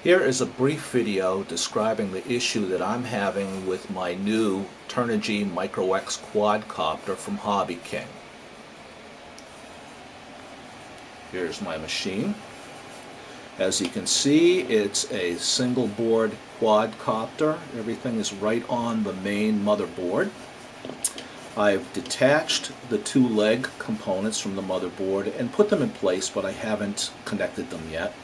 Here is a brief video describing the issue that I'm having with my new Turnigy Micro X quadcopter from Hobby King. Here's my machine. As you can see, it's a single board quadcopter. Everything is right on the main motherboard. I've detached the two leg components from the motherboard and put them in place, but I haven't connected them yet.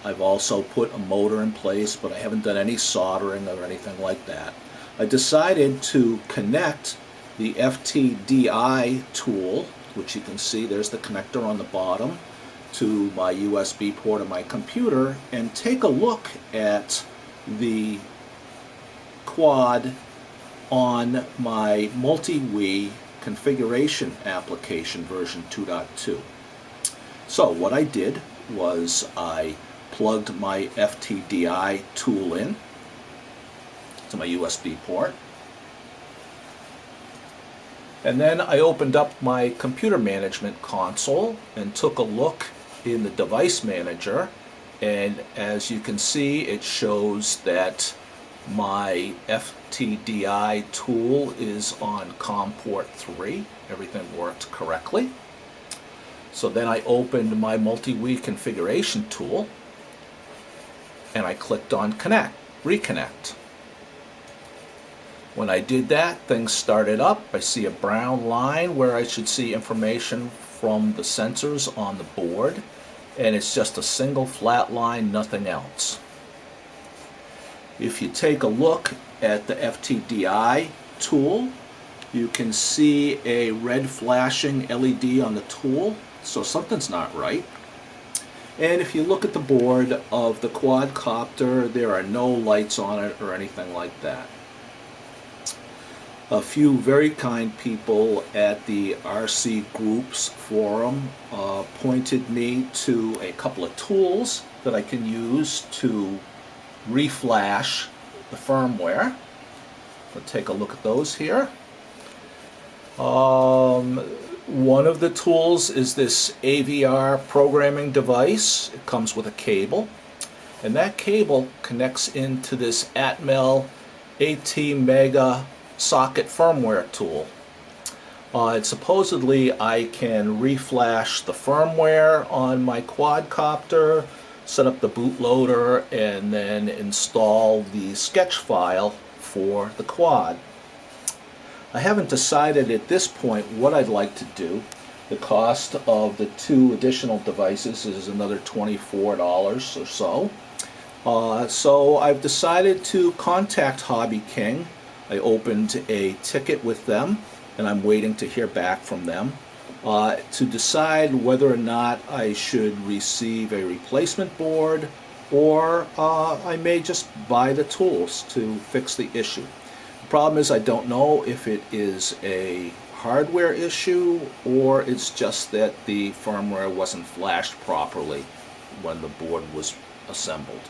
I've also put a motor in place, but I haven't done any soldering or anything like that. I decided to connect the FTDI tool, which you can see there's the connector on the bottom, to my USB port of my computer, and take a look at the quad on my multi-Wii configuration application version 2.2. So what I did was I plugged my FTDI tool in to my USB port, and then I opened up my computer management console and took a look in the device manager, and as you can see, it shows that my FTDI tool is on COM port 3. Everything worked correctly. So then I opened my multi-Wii configuration tool and I clicked on Connect, Reconnect. When I did that, things started up. I see a brown line where I should see information from the sensors on the board, and it's just a single flat line, nothing else. If you take a look at the FTDI tool, you can see a red flashing LED on the tool, so something's not right. And if you look at the board of the quadcopter, there are no lights on it or anything like that. A few very kind people at the RC Groups forum pointed me to a couple of tools that I can use to reflash the firmware. Let's take a look at those here. One of the tools is this AVR programming device. It comes with a cable, and that cable connects into this Atmel AT-Mega socket firmware tool. Supposedly I can reflash the firmware on my quadcopter, set up the bootloader, and then install the sketch file for the quad. I haven't decided at this point what I'd like to do. The cost of the two additional devices is another $24 or so. So I've decided to contact Hobby King. I opened a ticket with them, and I'm waiting to hear back from them to decide whether or not I should receive a replacement board, or I may just buy the tools to fix the issue. The problem is I don't know if it is a hardware issue or it's just that the firmware wasn't flashed properly when the board was assembled.